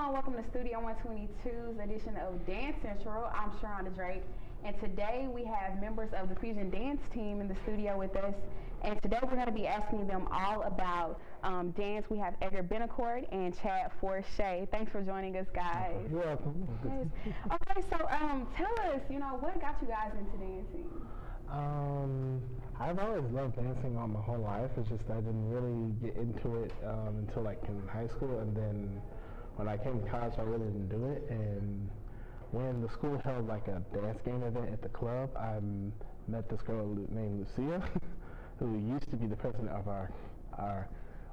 everyone, welcome to Studio 122's edition of Dance Central. I'm Sharonda Drake, and today we have members of the Fusion Dance team in the studio with us. And today we're going to be asking them all about dance. We have Edgar Benacourt and Chad Forshea. Thanks for joining us, guys. You're welcome. Yes. Okay, so tell us, what got you guys into dancing? I've always loved dancing all my whole life. It's just I didn't really get into it until like in high school, and then when I came to college, I really didn't do it. And when the school held like a dance game event at the club, I met this girl named Lucia, who used to be the president of our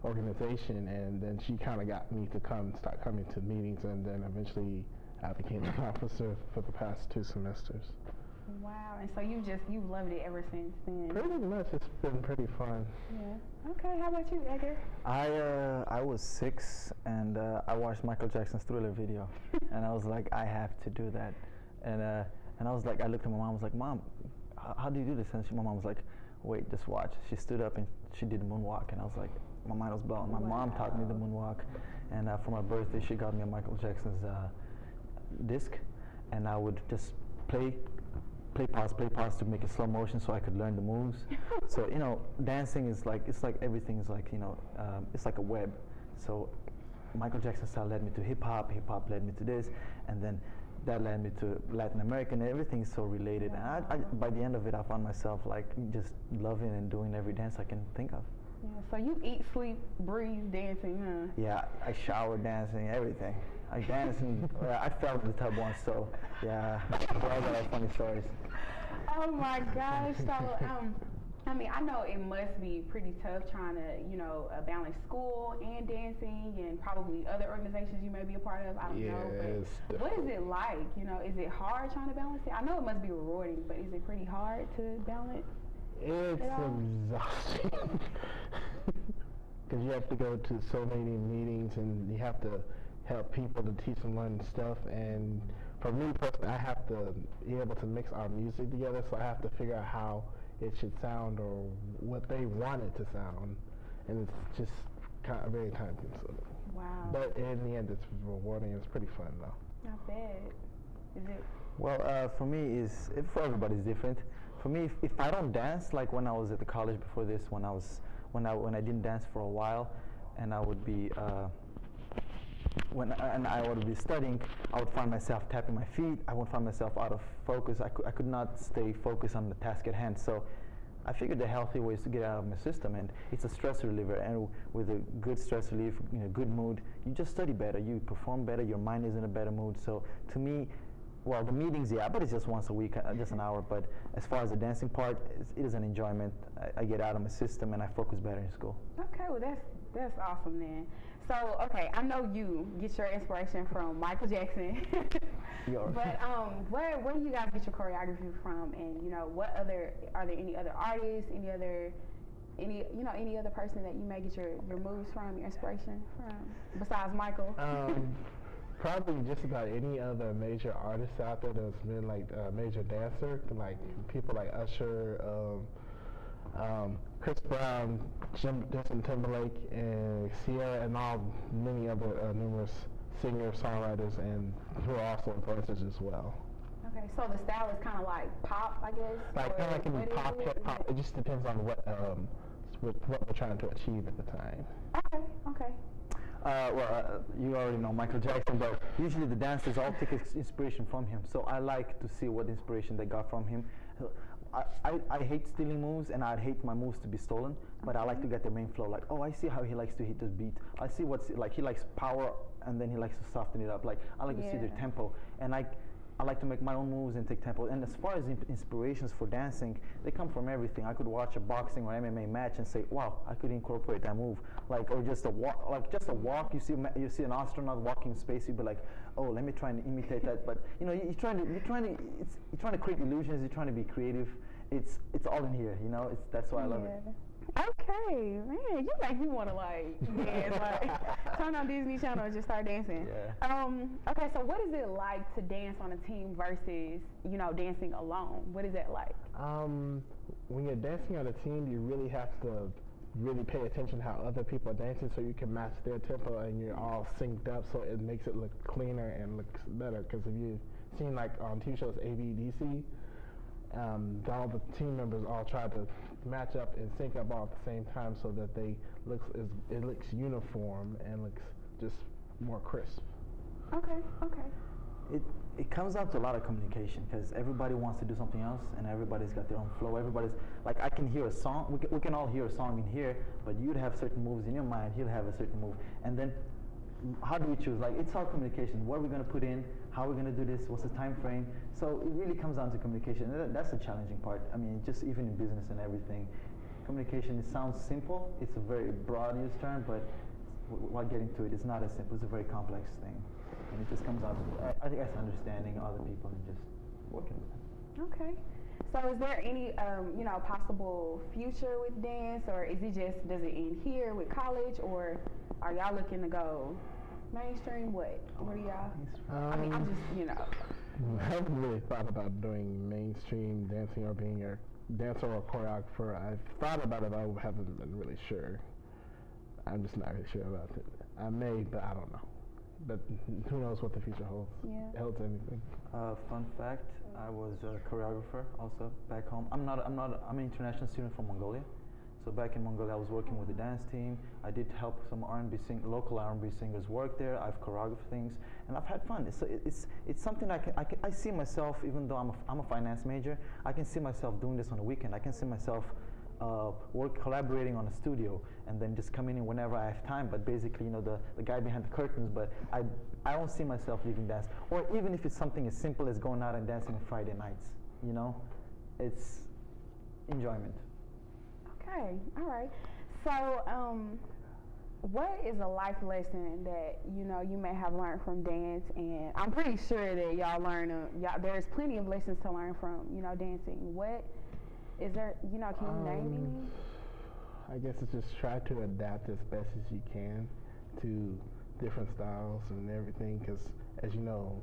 organization, and then she kind of got me to start coming to meetings, and then eventually I became an officer for the past 2 semesters. Wow, and so you've loved it ever since then? Pretty much, it's been pretty fun. Yeah. Okay, how about you, Edgar? I was 6 and I watched Michael Jackson's Thriller video, and I was like, I have to do that. And I was like, I looked at my mom, I was like, Mom, how do you do this? And my mom was like, wait, just watch. She stood up and she did the moonwalk, and I was like, my mind was blown. My mom taught me the moonwalk, and for my birthday, she got me a Michael Jackson's disc, and I would just play pause to make it slow motion so I could learn the moves. So dancing is like, it's like everything is like, it's like a web. So Michael Jackson style led me to hip hop led me to this, and then that led me to Latin American. Everything is so related, and I by the end of it, I found myself like just loving and doing every dance I can think of. Yeah, so you eat, sleep, breathe dancing, huh? Yeah, I shower dancing, everything. I dance and I fell in the tub once, so yeah, all got funny stories. Oh my gosh! So I mean, I know it must be pretty tough trying to balance school and dancing and probably other organizations you may be a part of. I don't know, but what is it like? Is it hard trying to balance it? I know it must be rewarding, but is it pretty hard to balance? It's exhausting because you have to go to so many meetings, and you have to help people to teach them learn stuff. And for me personally, I have to be able to mix our music together, so I have to figure out how it should sound or what they want it to sound, and it's just very time consuming. Wow. But in the end, it's rewarding. It's pretty fun though. Not bad. Is it? Well, for me, for everybody's different. For me, if I don't dance, like when I was at the college before this, when I didn't dance for a while, and I would be I would be studying, I would find myself tapping my feet. I would find myself out of focus. I could not stay focused on the task at hand. So I figured the healthy way is to get out of my system, and it's a stress reliever. And with a good stress relief, good mood, you just study better, you perform better, your mind is in a better mood. So to me, well, the meetings, yeah, but it's just once a week, just an hour. But as far as the dancing part, it is an enjoyment. I get out of my system and I focus better in school. Okay, well that's awesome then. So okay, I know you get your inspiration from Michael Jackson, but where do you guys get your choreography from? And are there any other artists, any other person that you may get your moves from, your inspiration from, besides Michael? Probably just about any other major artist out there that's been like a major dancer, like people like Usher, Chris Brown, Justin Timberlake, and Sierra, and many other numerous singers, songwriters, and who are also influencers as well. Okay, so the style is kind of like pop, I guess? Like kind of like pop, hip hop. It just depends on what we're trying to achieve at the time. Okay. You already know Michael Jackson, but usually the dancers all take inspiration from him. So I like to see what inspiration they got from him. I hate stealing moves, and I'd hate my moves to be stolen, but I like to get the main flow. Like, I see how he likes to hit this beat. I see he likes power, and then he likes to soften it up. Like, I like to see their tempo, and I like to make my own moves and take tempo. And as far as inspirations for dancing, they come from everything. I could watch a boxing or MMA match and say, wow, I could incorporate that move. Or just a walk. You see an astronaut walking in space, you'd be like, oh, let me try and imitate that. But you're trying to create illusions. You're trying to be creative. It's all in here. That's why I love it. Okay, man, you make me want to dance, turn on Disney Channel and just start dancing. Yeah. Okay, so what is it like to dance on a team versus, dancing alone? What is that like? When you're dancing on a team, you really have to really pay attention how other people are dancing so you can match their tempo and you're all synced up so it makes it look cleaner and looks better. Because if you've seen like on TV shows ABDC, all the team members all try to match up and sync up all at the same time so that it looks uniform and looks just more crisp. Okay, okay. It comes down to a lot of communication because everybody wants to do something else and everybody's got their own flow. Everybody's like, I can hear a song, we can all hear a song in here, but you'd have certain moves in your mind, he'll have a certain move, and then how do we choose? Like, it's all communication. What are we going to put in? How are we going to do this? What's the time frame? So it really comes down to communication. And that's the challenging part. I mean, just even in business and everything, communication, it sounds simple. It's a very broad used term, but while getting to it, it's not as simple. It's a very complex thing. And it just comes down to, I think that's understanding other people and just working with them. Okay. So is there any, possible future with dance, or is it just, does it end here with college, or are y'all looking to go mainstream? What are y'all? I mean, I'm just, I haven't really thought about doing mainstream dancing or being a dancer or a choreographer. I've thought about it, I haven't been really sure. I'm just not really sure about it. I may, but I don't know. But who knows what the future holds? Yeah. Holds anything. Fun fact: I was a choreographer also back home. I'm an international student from Mongolia. So back in Mongolia, I was working with the dance team. I did help some local R&B singers work there. I've choreographed things, and I've had fun. It's something I see myself, even though I'm a finance major, I can see myself doing this on the weekend. I can see myself collaborating on a studio, and then just coming in whenever I have time. But basically, the guy behind the curtains. But I don't see myself leaving dance, or even if it's something as simple as going out and dancing on Friday nights. It's enjoyment. Okay, all right. So, what is a life lesson that you may have learned from dance? And I'm pretty sure that y'all there's plenty of lessons to learn from dancing. What is there? Can you name any? I guess it's just try to adapt as best as you can to different styles and everything. Because as you know,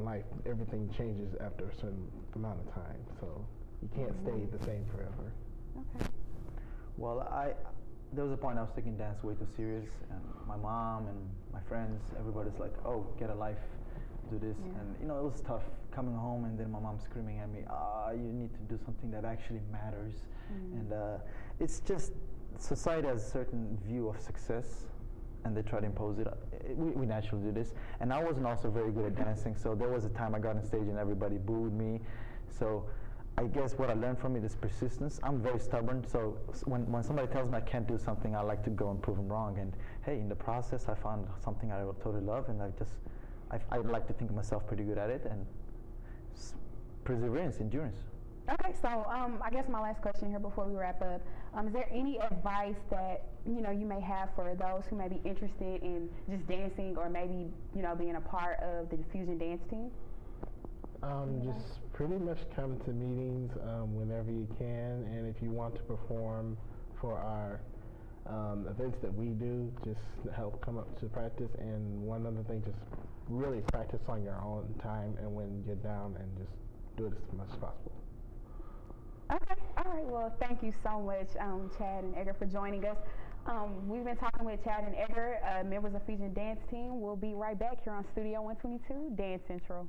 life, everything changes after a certain amount of time. So you can't stay the same forever. Okay. Well, there was a point I was taking dance way too serious, and my mom and my friends, everybody's like, "Oh, get a life, do this," and it was tough coming home, and then my mom screaming at me, "You need to do something that actually matters," and it's just society has a certain view of success, and they try to impose it. We naturally do this, and I wasn't also very good at dancing, so there was a time I got on stage and everybody booed me, so. I guess what I learned from it is persistence. I'm very stubborn, so when somebody tells me I can't do something, I like to go and prove them wrong. And hey, in the process, I found something I totally love, and I like to think of myself pretty good at it, and perseverance, endurance. Okay, so I guess my last question here before we wrap up, is there any advice that you may have for those who may be interested in just dancing, or maybe being a part of the Fusion Dance team? Just pretty much come to meetings whenever you can, and if you want to perform for our events that we do, just help come up to practice. And one other thing, just really practice on your own time and when you're down, and just do it as much as possible. Okay, all right. Well, thank you so much, Chad and Edgar, for joining us. We've been talking with Chad and Edgar, members of Fusion Dance Team. We'll be right back here on Studio 122, Dance Central.